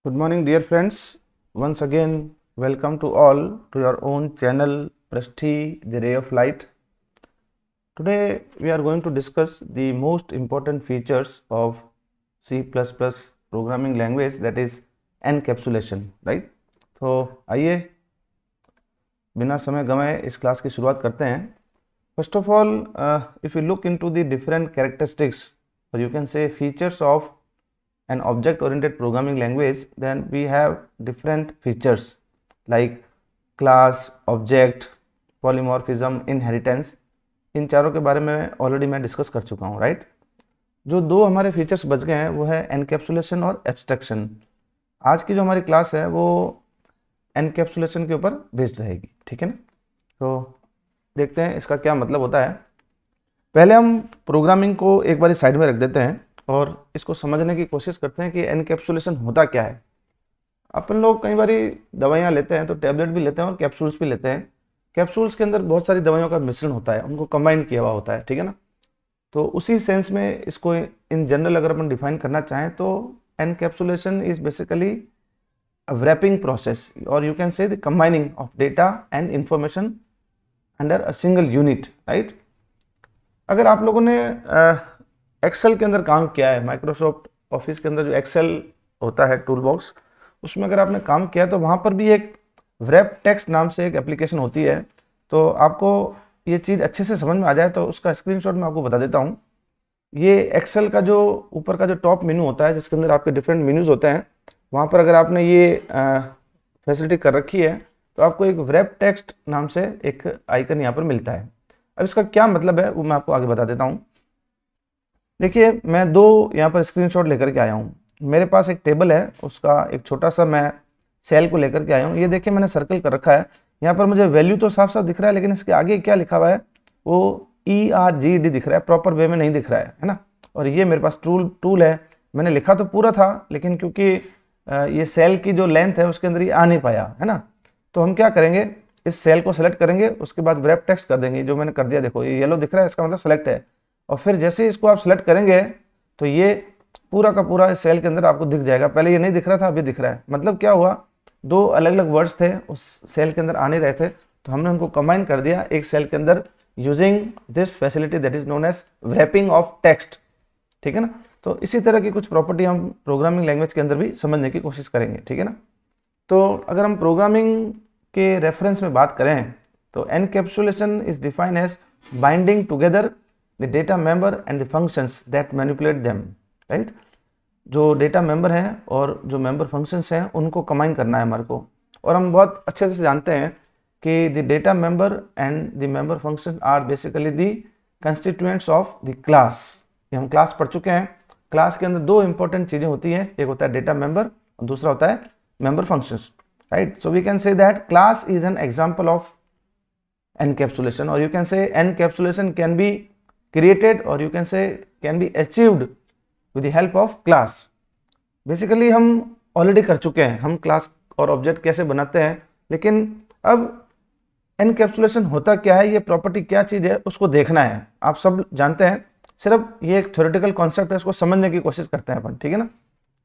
Good morning, dear friends. Once again, welcome to all to your own channel, Prasthi, the Ray of Light. Today, we are going to discuss the most important features of C++ programming language, that is encapsulation, right? तो आइए बिना समय गंवाए इस class की शुरुआत करते हैं. First of all, if you look into the different characteristics, or you can say features of an object-oriented programming language, then we have different features like class, object, polymorphism, inheritance. इन चारों के बारे में already मैं discuss कर चुका हूँ, right. जो दो हमारे फीचर्स बच गए हैं वो है एनकैप्सुलेशन और एब्स्ट्रैक्शन. आज की जो हमारी क्लास है वो एनकैप्सुलेशन के ऊपर बेस्ड रहेगी, ठीक है ना. तो देखते हैं इसका क्या मतलब होता है. पहले हम प्रोग्रामिंग को एक बार साइड में रख देते हैं और इसको समझने की कोशिश करते हैं कि एनकैप्सुलेशन होता क्या है. अपन लोग कई बार दवाइयाँ लेते हैं तो टैबलेट भी लेते हैं और कैप्सूल्स भी लेते हैं. कैप्सूल्स के अंदर बहुत सारी दवाइयों का मिश्रण होता है, उनको कंबाइन किया हुआ होता है, ठीक है ना. तो उसी सेंस में इसको इन जनरल अगर अपन डिफाइन करना चाहें तो encapsulation is basically a wrapping process, और you can say the combining of data and information under a single unit, right. अगर आप लोगों ने एक्सेल के अंदर काम किया है, माइक्रोसॉफ्ट ऑफिस के अंदर जो एक्सेल होता है टूल बॉक्स, उसमें अगर आपने काम किया तो वहाँ पर भी एक व्रैप टेक्स्ट नाम से एक एप्लीकेशन होती है. तो आपको ये चीज़ अच्छे से समझ में आ जाए तो उसका स्क्रीनशॉट मैं आपको बता देता हूँ. ये एक्सेल का जो ऊपर का जो टॉप मेनू होता है जिसके अंदर आपके डिफरेंट मेन्यूज होते हैं, वहाँ पर अगर आपने ये फैसिलिटी कर रखी है तो आपको एक व्रैप टेक्स्ट नाम से एक आइकन यहाँ पर मिलता है. अब इसका क्या मतलब है वो मैं आपको आगे बता देता हूँ. देखिए, मैं दो यहाँ पर स्क्रीनशॉट लेकर के आया हूँ. मेरे पास एक टेबल है, उसका एक छोटा सा मैं सेल को लेकर के आया हूँ. ये देखिए मैंने सर्कल कर रखा है. यहाँ पर मुझे वैल्यू तो साफ साफ दिख रहा है, लेकिन इसके आगे क्या लिखा हुआ है वो ERGD दिख रहा है, प्रॉपर वे में नहीं दिख रहा है ना. और ये मेरे पास टूल है. मैंने लिखा तो पूरा था, लेकिन क्योंकि ये सेल की जो लेंथ है उसके अंदर ये आ नहीं पाया है ना. तो हम क्या करेंगे, इस सेल को सेलेक्ट करेंगे, उसके बाद व्रैप टेक्स्ट कर देंगे. जो मैंने कर दिया, देखो ये येलो दिख रहा है, इसका मतलब सेलेक्ट है. और फिर जैसे ही इसको आप सेलेक्ट करेंगे तो ये पूरा का पूरा इस सेल के अंदर आपको दिख जाएगा. पहले ये नहीं दिख रहा था, अभी दिख रहा है. मतलब क्या हुआ, दो अलग अलग वर्ड्स थे उस सेल के अंदर आ नहीं रहे थे, तो हमने उनको कंबाइन कर दिया एक सेल के अंदर using this facility that is known as wrapping of text, ठीक है ना. तो इसी तरह की कुछ प्रॉपर्टी हम प्रोग्रामिंग लैंग्वेज के अंदर भी समझने की कोशिश करेंगे, ठीक है ना. तो अगर हम प्रोग्रामिंग के रेफरेंस में बात करें तो encapsulation is defined as binding together the data member and the functions that manipulate them, right. जो डेटा मेंबर हैं और जो मेंबर फंक्शंस हैं उनको कंबाइन करना है हमारे को. और हम बहुत अच्छे से जानते हैं कि the data member and the member function are basically the constituents of the class. ये हम क्लास पढ़ चुके हैं. क्लास के अंदर दो इंपॉर्टेंट चीज़ें होती हैं, एक होता है डेटा मेंबर और दूसरा होता है member functions, right. So we can say that class is an example of encapsulation, और you can say encapsulation can be created or you can say can be achieved with the help of class. Basically हम already कर चुके हैं, हम class और object कैसे बनाते हैं, लेकिन अब एनकैप्सुलेशन होता क्या है, ये प्रॉपर्टी क्या चीज़ है उसको देखना है. आप सब जानते हैं, सिर्फ ये एक थ्योरेटिकल कॉन्सेप्ट है, इसको समझने की कोशिश करते हैं अपन, ठीक है ना.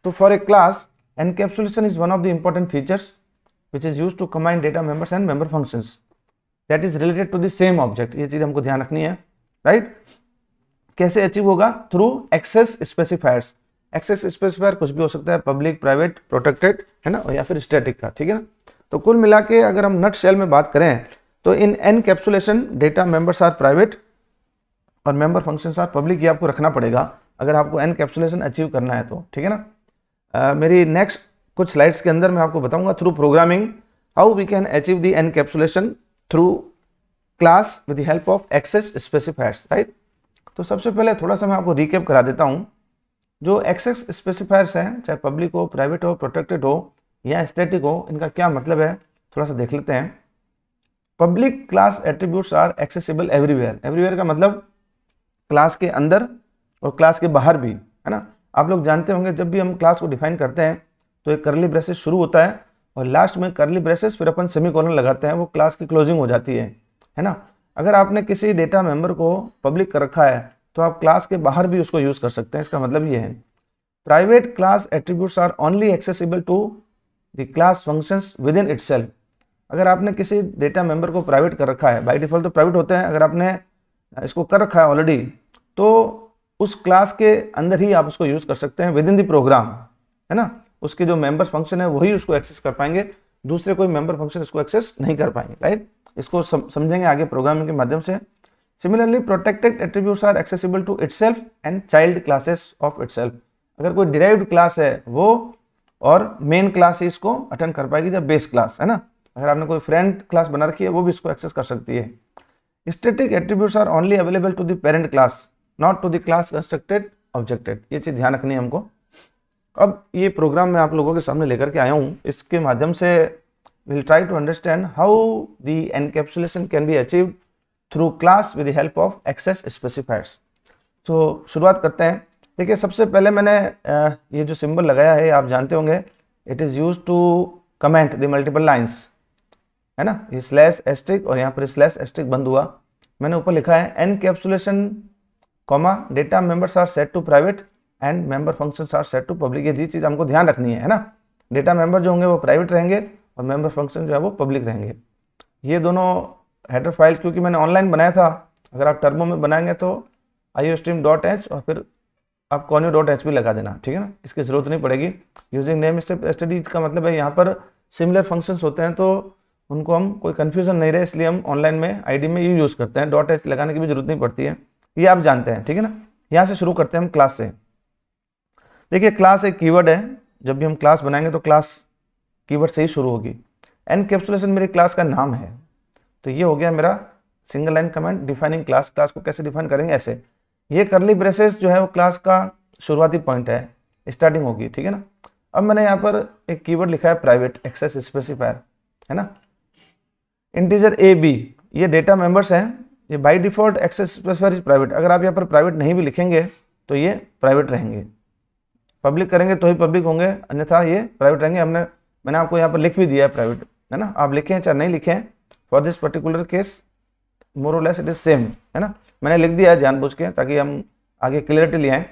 तो for a class encapsulation is one of the important features which is use to combine data members and member functions that is related to the same object. ये चीज़ हमको ध्यान रखनी है, राइट. कैसे अचीव होगा, through access specifiers. Access specifier कुछ भी हो सकता है, पब्लिक, प्राइवेट, प्रोटेक्टेड, है ना, या फिर स्टैटिक का, ठीक है ना. तो कुल मिला के अगर हम नट शेल में बात करें तो in encapsulation data members are private और मेंबर फंक्शंस आर पब्लिक. ये आपको रखना पड़ेगा अगर आपको एनकैप्सुलेशन अचीव करना है तो, ठीक है ना. मेरी नेक्स्ट कुछ स्लाइड्स के अंदर मैं आपको बताऊंगा through programming how we can achieve the encapsulation through class with the help of access specifiers, right. तो सबसे पहले थोड़ा सा मैं आपको रिकैप करा देता हूँ. जो एक्सेस स्पेसिफायर्स हैं, चाहे पब्लिक हो, प्राइवेट हो, प्रोटेक्टेड हो या स्टैटिक हो, इनका क्या मतलब है थोड़ा सा देख लेते हैं. Public class attributes are accessible everywhere. Everywhere का मतलब क्लास के अंदर और क्लास के बाहर भी, है ना. आप लोग जानते होंगे जब भी हम क्लास को डिफाइन करते हैं तो एक करली ब्रेसेस शुरू होता है और लास्ट में करली ब्रेसेस, फिर अपन सेमीकोलन लगाते हैं, वो क्लास की क्लोजिंग हो जाती है ना. अगर आपने किसी डेटा मेंबर को पब्लिक कर रखा है तो आप क्लास के बाहर भी उसको यूज़ कर सकते हैं. इसका मतलब ये है private class attributes are only accessible to the class functions within itself. अगर आपने किसी डेटा मेंबर को प्राइवेट कर रखा है, बाय डिफॉल्ट तो प्राइवेट होते हैं, अगर आपने इसको कर रखा है ऑलरेडी तो उस क्लास के अंदर ही आप उसको यूज कर सकते हैं विद इन द प्रोग्राम, है ना। उसके जो मेंबर्स फंक्शन है वही उसको एक्सेस कर पाएंगे, दूसरे कोई मेंबर फंक्शन इसको एक्सेस नहीं कर पाएंगे, राइट। इसको समझेंगे आगे प्रोग्रामिंग के माध्यम से। Similarly protected attributes are accessible to itself and child classes of itself. अगर कोई डिराइव्ड क्लास है वो और मेन क्लास ही इसको अटेंड कर पाएगी, जब बेस क्लास, है ना। अगर आपने कोई फ्रेंड क्लास बना रखी है वो भी इसको एक्सेस कर सकती है। Static attributes are only available to the parent class, not to the class constructed objected. ये चीज ध्यान रखनी है हमको। अब ये प्रोग्राम मैं आप लोगों के सामने लेकर के आया हूँ, इसके माध्यम से we'll try to understand how the encapsulation can be achieved through class with the help of access specifiers। तो शुरुआत करते हैं। देखिए सबसे पहले मैंने ये जो सिंबल लगाया है आप जानते होंगे, it is use to comment the multiple lines, है ना। ये स्लैश एस्ट्रिक और यहाँ पर स्लैश एस्ट्रिक बंद हुआ। मैंने ऊपर लिखा है encapsulation comma data members are set to private and member functions are set to public. ये चीज हमको ध्यान रखनी है ना। डेटा मेंबर जो होंगे वो प्राइवेट रहेंगे और मेंबर फंक्शन जो है वो पब्लिक रहेंगे। ये दोनों हेडर फाइल क्योंकि मैंने ऑनलाइन बनाया था, अगर आप टर्बो में बनाएंगे तो iostream.h और फिर आप conio.h भी लगा देना, ठीक है ना। इसकी जरूरत नहीं पड़ेगी। यूजिंग नेम स्टेप एसटीडी का मतलब है यहाँ पर सिमिलर फंक्शंस होते हैं तो उनको हम कोई कंफ्यूजन नहीं रहे, इसलिए हम ऑनलाइन में आईडी में ये यूज करते हैं। .h लगाने की भी जरूरत नहीं पड़ती है, ये आप जानते हैं, ठीक है ना। यहाँ से शुरू करते हैं हम क्लास से। देखिए क्लास एक कीवर्ड है, जब भी हम क्लास बनाएंगे तो क्लास कीवर्ड से ही शुरू होगी। एनकैप्सुलेशन मेरी क्लास का नाम है, तो ये हो गया मेरा single line comment defining class. Class को कैसे डिफाइन करेंगे, ऐसे। ये करली ब्रेसेस जो है वो क्लास का शुरुआती पॉइंट है, स्टार्टिंग होगी, ठीक है ना। अब मैंने यहाँ पर एक कीवर्ड लिखा है प्राइवेट एक्सेस स्पेसिफायर, है ना। इंटीजर ए बी ये डेटा मेंबर्स हैं, ये by default access specifier is private. अगर आप यहाँ पर प्राइवेट नहीं भी लिखेंगे तो ये प्राइवेट रहेंगे, पब्लिक करेंगे तो ही पब्लिक होंगे, अन्यथा ये प्राइवेट रहेंगे। मैंने आपको यहाँ पर लिख भी दिया है प्राइवेट, है ना। आप लिखें चाहे नहीं लिखें, फॉर दिस पर्टिकुलर केस मोर और लेस इट इज सेम, है ना। मैंने लिख दिया है जानबूझ के ताकि हम आगे क्लियरिटी ले आए।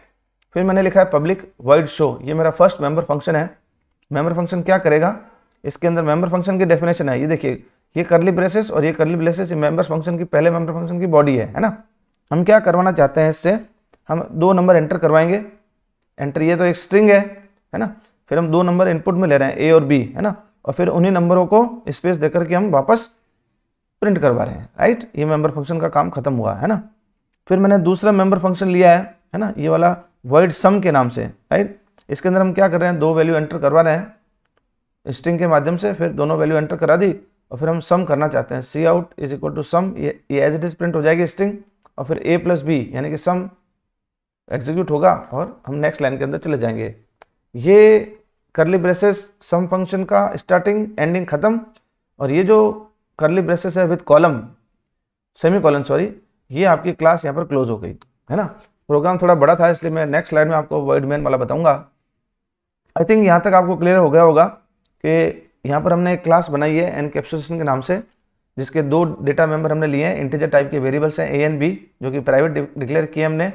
फिर मैंने लिखा है पब्लिक वॉइड शो, ये मेरा फर्स्ट मेंबर फंक्शन है। मेंबर फंक्शन क्या करेगा, इसके अंदर मेंबर फंक्शन की डेफिनेशन है। ये देखिए ये करली ब्रेसेस और ये करली ब्रेसेस मेंबर फंक्शन की पहले मेंबर फंक्शन की बॉडी है ना। हम क्या करवाना चाहते हैं इससे, हम 2 नंबर एंटर करवाएंगे। एंटर ये तो एक स्ट्रिंग है ना। फिर हम 2 नंबर इनपुट में ले रहे हैं ए और बी, है ना। और फिर उन्हीं नंबरों को स्पेस देकर के हम वापस प्रिंट करवा रहे हैं, राइट। ये मेंबर फंक्शन का काम खत्म हुआ, है ना। फिर मैंने दूसरा मेंबर फंक्शन लिया है ना, ये वाला वॉइड सम के नाम से, राइट। इसके अंदर हम क्या कर रहे हैं, 2 वैल्यू एंटर करवा रहे हैं स्ट्रिंग के माध्यम से। फिर दोनों वैल्यू एंटर करा दी और फिर हम सम करना चाहते हैं। सी out is equal to some, ये एज इट इज प्रिंट हो जाएगी स्ट्रिंग, और फिर a प्लस बी यानी कि सम एग्जीक्यूट होगा और हम नेक्स्ट लाइन के अंदर चले जाएंगे। ये करली ब्रेसेस सम फंक्शन का स्टार्टिंग एंडिंग खत्म, और ये जो करली ब्रेसेस है with column semi colon sorry, ये आपकी क्लास यहाँ पर क्लोज हो गई, है ना। प्रोग्राम थोड़ा बड़ा था इसलिए मैं नेक्स्ट स्लाइड में आपको वॉइड मेन वाला बताऊंगा। आई थिंक यहाँ तक आपको क्लियर हो गया होगा कि यहाँ पर हमने एक क्लास बनाई है एनकैप्सुलेशन के नाम से, जिसके 2 डेटा मेंबर हमने लिए हैं। इंटीजर टाइप के वेरिएबल्स हैं ए एंड बी, जो कि प्राइवेट डिक्लेयर किए हमने,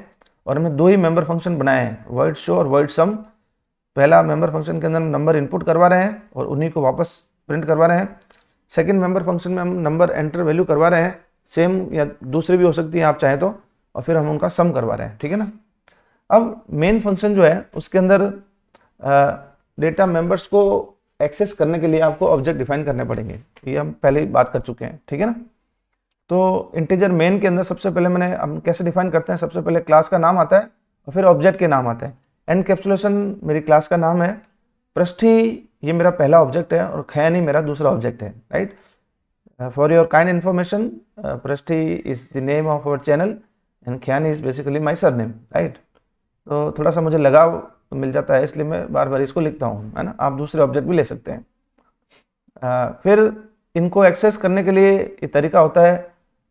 और हमें 2 ही मेंबर फंक्शन बनाए हैं, वॉइड शो और वॉइड सम। पहला मेंबर फंक्शन के अंदर नंबर इनपुट करवा रहे हैं और उन्हीं को वापस प्रिंट करवा रहे हैं। सेकंड मेंबर फंक्शन में हम नंबर एंटर वैल्यू करवा रहे हैं, सेम या दूसरी भी हो सकती है आप चाहें तो, और फिर हम उनका सम करवा रहे हैं, ठीक है ना। अब मेन फंक्शन जो है उसके अंदर डेटा मेंबर्स को एक्सेस करने के लिए आपको ऑब्जेक्ट डिफाइन करने पड़ेंगे, ये हम पहले ही बात कर चुके हैं, ठीक है ना। तो इंटीजर मेन के अंदर सबसे पहले हम कैसे डिफाइन करते हैं, सबसे पहले क्लास का नाम आता है और फिर ऑब्जेक्ट के नाम आते हैं। एनकैप्सुलेशन मेरी क्लास का नाम है, पृष्ठी ये मेरा पहला ऑब्जेक्ट है और खयानी मेरा दूसरा ऑब्जेक्ट है, right. For your kind information, Prishthi is the name of our channel and Khayani is basically my surname, right. तो थोड़ा सा मुझे लगाव मिल जाता है इसलिए मैं बार बार इसको लिखता हूँ, है ना। आप दूसरे ऑब्जेक्ट भी ले सकते हैं। फिर इनको एक्सेस करने के लिए ये तरीका होता है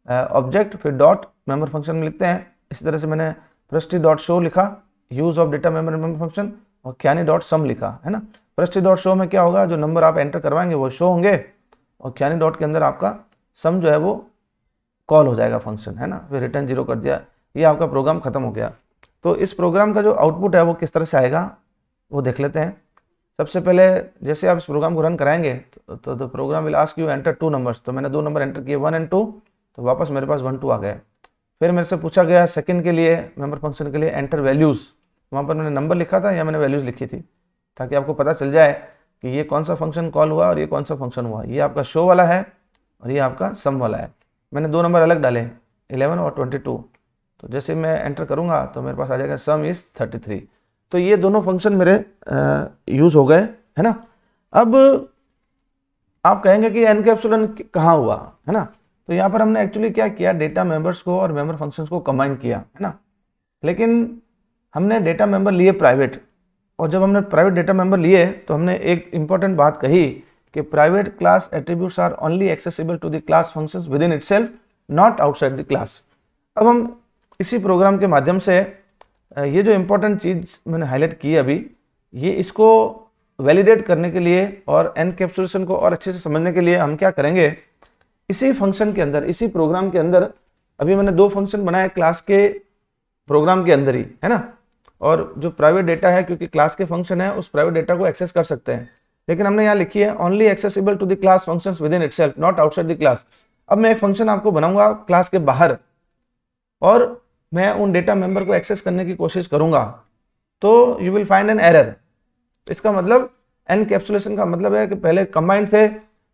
ऑब्जेक्ट फिर डॉट मेंबर फंक्शन में लिखते हैं। इसी तरह से मैंने पृष्ठी डॉट शो लिखा, use of data member function, और खयानी डॉट सम लिखा, है ना। पृष्ठी डॉट शो में क्या होगा, जो नंबर आप एंटर करवाएंगे वो शो होंगे, और खयानी डॉट के अंदर आपका सम जो है वो कॉल हो जाएगा फंक्शन, है ना। फिर रिटर्न 0 कर दिया, ये आपका प्रोग्राम खत्म हो गया। तो इस प्रोग्राम का जो आउटपुट है वो किस तरह से आएगा, वो देख लेते हैं। सबसे पहले जैसे आप इस प्रोग्राम को रन कराएंगे तो program will ask you enter 2 numbers. तो मैंने 2 नंबर एंटर किए 1 और 2, तो वापस मेरे पास 1 2 आ गए। फिर मेरे से पूछा गया सेकंड के लिए मेंबर फंक्शन के लिए एंटर वैल्यूज़, वहाँ पर मैंने नंबर लिखा था या मैंने वैल्यूज़ लिखी थी, ताकि आपको पता चल जाए कि ये कौन सा फंक्शन कॉल हुआ और ये कौन सा फंक्शन हुआ। ये आपका शो वाला है और ये आपका सम वाला है। मैंने 2 नंबर अलग डाले 11 और 22। तो जैसे मैं एंटर करूँगा तो मेरे पास आ जाएगा सम इज़ 33। तो ये दोनों फंक्शन मेरे यूज़ हो गए, है ना। अब आप कहेंगे कि एनकैप्सुलेशन कहाँ हुआ, है ना। तो यहाँ पर हमने एक्चुअली क्या किया, डेटा मेंबर्स को और मेंबर फंक्शंस को कंबाइन किया, है ना। लेकिन हमने डेटा मेंबर लिए प्राइवेट, और जब हमने प्राइवेट डेटा मेंबर लिए तो हमने एक इंपॉर्टेंट बात कही कि private class attributes are only accessible to the class functions within itself, not outside the class. अब हम इसी प्रोग्राम के माध्यम से ये जो इंपॉर्टेंट चीज़ मैंने हाईलाइट की अभी, ये इसको वैलिडेट करने के लिए और एनकैप्सुलेशन को और अच्छे से समझने के लिए हम क्या करेंगे, इसी फंक्शन के अंदर, इसी प्रोग्राम के अंदर अभी मैंने 2 फंक्शन बनाए क्लास के प्रोग्राम के अंदर ही, है ना। और जो प्राइवेट डेटा है, क्योंकि क्लास के फंक्शन है, उस प्राइवेट डेटा को एक्सेस कर सकते हैं, लेकिन हमने यहाँ लिखी है only accessible to the class functions within itself, not outside the class. अब मैं एक फंक्शन आपको बनाऊंगा क्लास के बाहर और मैं उन डेटा मेंबर को एक्सेस करने की कोशिश करूंगा, तो you will find an error. इसका मतलब एनकैप्सुलेशन का मतलब है कि पहले कंबाइंड थे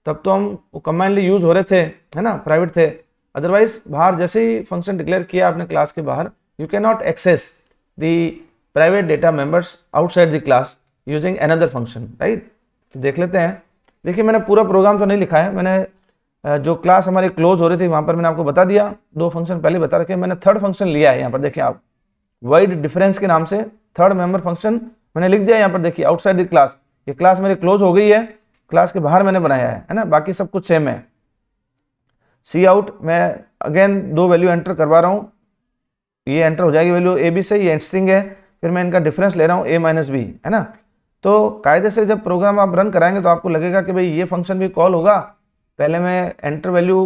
तब तो हम कंबाइंडली यूज हो रहे थे, है ना, प्राइवेट थे। अदरवाइज बाहर जैसे ही फंक्शन डिक्लेयर किया आपने क्लास के बाहर, you can not access the private data members outside the class using another function, right. तो देख लेते हैं। देखिए मैंने पूरा प्रोग्राम तो नहीं लिखा है, मैंने जो क्लास हमारी क्लोज हो रही थी वहां पर मैंने आपको बता दिया, 2 फंक्शन पहले बता रखे। मैंने थर्ड फंक्शन लिया है यहाँ पर, देखिए आप, वाइड डिफरेंस के नाम से थर्ड मेंबर फंक्शन मैंने लिख दिया यहाँ पर। देखिए आउटसाइड द क्लास, ये क्लास मेरी क्लोज हो गई है, क्लास के बाहर मैंने बनाया है ना, बाकी सब कुछ सेम है। सी आउट मैं अगेन 2 वैल्यू एंटर करवा रहा हूँ, ये एंटर हो जाएगी वैल्यू ए बी से, ये स्ट्रिंग है, फिर मैं इनका डिफरेंस ले रहा हूँ a माइनस बी, है ना। तो कायदे से जब प्रोग्राम आप रन कराएंगे तो आपको लगेगा कि भाई ये फंक्शन भी कॉल होगा। पहले मैं एंटर वैल्यू,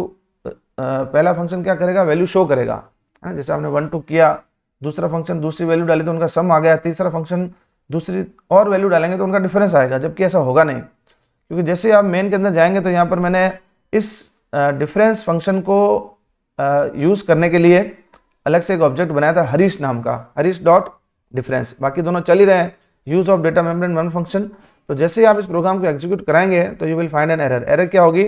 पहला फंक्शन क्या करेगा, वैल्यू शो करेगा, है ना। जैसे आपने 1 2 किया, दूसरा फंक्शन दूसरी वैल्यू डाली तो उनका सम आ गया, तीसरा फंक्शन दूसरी और वैल्यू डालेंगे तो उनका डिफरेंस आएगा, जबकि ऐसा होगा नहीं, क्योंकि जैसे आप मेन के अंदर जाएंगे तो यहाँ पर मैंने इस डिफरेंस फंक्शन को यूज़ करने के लिए अलग से एक ऑब्जेक्ट बनाया था हरीश नाम का, हरीश डॉट डिफरेंस। बाकी दोनों चल ही रहे हैं, use of data member and member function. तो जैसे ही आप इस प्रोग्राम को एग्जीक्यूट कराएंगे तो you will find an error. Error क्या होगी,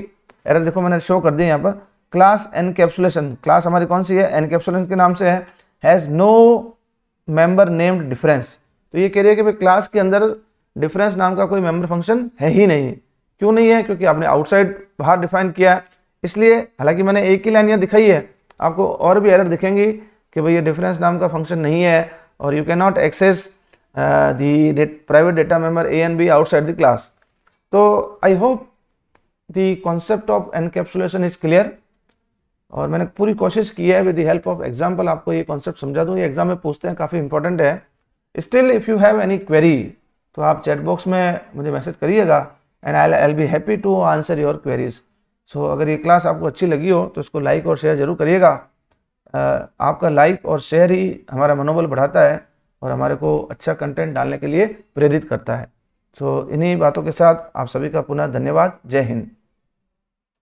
एरर देखो मैंने शो कर दी यहाँ पर, क्लास एनकैप्सुलेशन, क्लास हमारी कौन सी है, एनकैप्सुलेशन के नाम से है, has no member named difference. तो ये कह रही है कि भाई क्लास के अंदर डिफरेंस नाम का कोई मेंबर फंक्शन है ही नहीं। क्यों नहीं है, क्योंकि आपने आउटसाइड बाहर डिफाइन किया है, इसलिए। हालांकि मैंने एक ही लाइन यहाँ दिखाई है, आपको और भी एरर दिखेंगी कि भाई ये डिफरेंस नाम का फंक्शन नहीं है और you can not access the private data member A and B outside the class. तो I hope the concept of encapsulation is clear, और मैंने पूरी कोशिश की है with the help of example आपको ये कॉन्सेप्ट समझा दूँ। ये एग्जाम में पूछते हैं, काफ़ी इंपॉर्टेंट है। Still if you have any query तो आप चैट बॉक्स में मुझे मैसेज करिएगा and I will be happy to answer your queries. So अगर ये क्लास आपको अच्छी लगी हो तो इसको लाइक और शेयर जरूर करिएगा। आपका लाइक और शेयर ही हमारा मनोबल बढ़ाता है और हमारे को अच्छा कंटेंट डालने के लिए प्रेरित करता है। सो इन्हीं बातों के साथ आप सभी का पुनः धन्यवाद। जय हिंद।